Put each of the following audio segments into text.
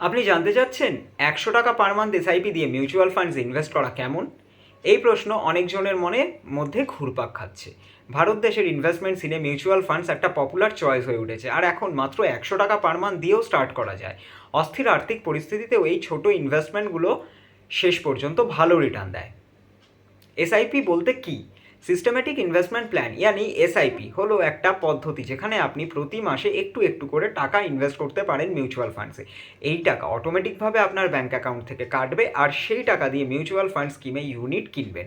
আপনি জানতে চাচ্ছেন 100 টাকা পার মান্থ এসআইপি দিয়ে মিউচুয়াল ফান্ডস ইনভেস্ট করা কেমন? এই প্রশ্ন অনেকজনের মধ্যে ঘুরপাক খাচ্ছে। ভারত দেশের ইনভেস্টমেন্ট সিনে মিউচুয়াল ফান্ডস একটা পপুলার চয়েস হয়ে উঠেছে, আর এখন মাত্র 100 টাকা পার মান্থ দিয়েও স্টার্ট করা যায়। অস্থির আর্থিক পরিস্থিতিতেও এই ছোট ইনভেস্টমেন্টগুলো শেষ পর্যন্ত ভালো রিটার্ন দেয়। এসআইপি বলতে কি? সিস্টেমেটিক ইনভেস্টমেন্ট প্ল্যান ইয়ানি এসআইপি হলো একটা পদ্ধতি যেখানে আপনি প্রতি মাসে একটু একটু করে টাকা ইনভেস্ট করতে পারেন মিউচুয়াল ফান্ডসে। এই টাকা অটোমেটিকভাবে আপনার ব্যাঙ্ক অ্যাকাউন্ট থেকে কাটবে, আর সেই টাকা দিয়ে মিউচুয়াল ফান্ড স্কিমে ইউনিট কিনবেন।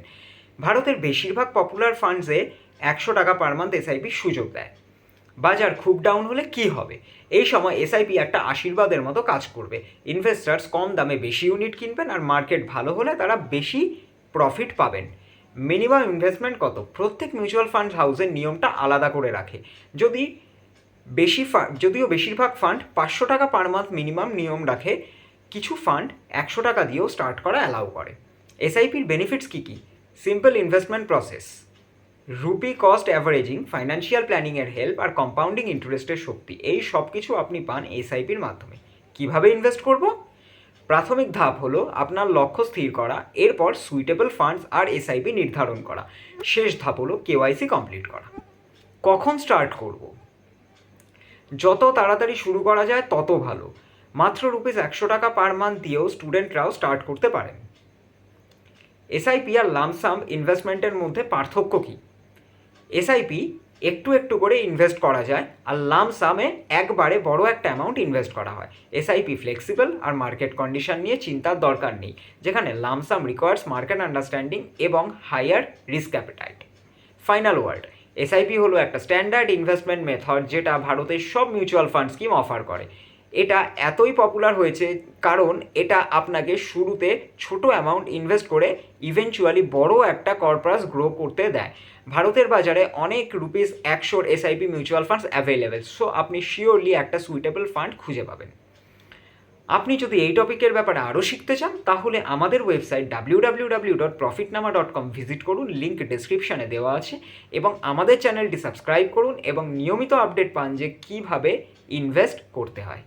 ভারতের বেশিরভাগ পপুলার ফান্ডসে 100 টাকা পার মান্থ এসআইপি সুযোগ দেয়। বাজার খুব ডাউন হলে কি হবে? এই সময় এসআইপি একটা আশীর্বাদের মতো কাজ করবে। ইনভেস্টার্স কম দামে বেশি ইউনিট কিনবেন, আর মার্কেট ভালো হলে তারা বেশি প্রফিট পাবেন। মিনিমাম ইনভেস্টমেন্ট কত? প্রত্যেক মিউচুয়াল ফান্ড হাউসের নিয়মটা আলাদা করে রাখে। যদিও বেশিরভাগ ফান্ড 500 টাকা পার মান্থ মিনিমাম নিয়ম রাখে, কিছু ফান্ড 100 টাকা দিয়েও স্টার্ট করা অ্যালাউ করে। এসআইপির বেনিফিটস কী কী? Simple investment process, rupee cost averaging, financial প্ল্যানিংয়ের হেল্প, আর কম্পাউন্ডিং ইন্টারেস্টের শক্তি, এই সব কিছু আপনি পান এসআইপির মাধ্যমে। কিভাবে ইনভেস্ট করব? প্রাথমিক ধাপ হলো আপনার লক্ষ্য স্থির করা, এরপর সুইটেবল ফান্ডস আর এসআইপি নির্ধারণ করা, শেষ ধাপ হলো কেওয়াইসি কমপ্লিট করা। কখন স্টার্ট করব? যত তাড়াতাড়ি শুরু করা যায় তত ভালো। মাত্র ₹100 পার মান্থ দিয়েও স্টুডেন্টরাও স্টার্ট করতে পারেন। এসআইপি আর লামসাম ইনভেস্টমেন্টের মধ্যে পার্থক্য কী? এসআইপি একটু একটু করে ইনভেস্ট করা যায়, আর লামসামে একবারে বড় একটা অ্যামাউন্ট ইনভেস্ট করা হয়। এসআইপি ফ্লেক্সিবল আর মার্কেট কন্ডিশন নিয়ে চিন্তার দরকার নেই, যেখানে লামসাম রিকোয়ার্স মার্কেট আন্ডারস্ট্যান্ডিং এবং higher risk appetite. Final word, SIP হলো একটা স্ট্যান্ডার্ড ইনভেস্টমেন্ট মেথড যেটা ভারতের সব মিউচুয়াল ফান্ড স্কিম অফার করে। এটা এতই পপুলার হয়েছে কারণ এটা আপনাকে শুরুতে ছোট অ্যামাউন্ট ইনভেস্ট করে ইভেনচুয়ালি বড় একটা কর্পাস গ্রো করতে দেয়। ভারতের বাজারে অনেক ₹100 SIP mutual funds available, so আপনি শিওরলি একটা সুইটেবল ফান্ড খুঁজে পাবেন। আপনি যদি এই টপিকের ব্যাপারে আরও শিখতে চান তাহলে আমাদের ওয়েবসাইট www.profitnama.com ভিজিট করুন, লিঙ্ক ডেসক্রিপশানে দেওয়া আছে, এবং আমাদের চ্যানেলটি সাবস্ক্রাইব করুন এবং নিয়মিত আপডেট পান যে কীভাবে ইনভেস্ট করতে হয়।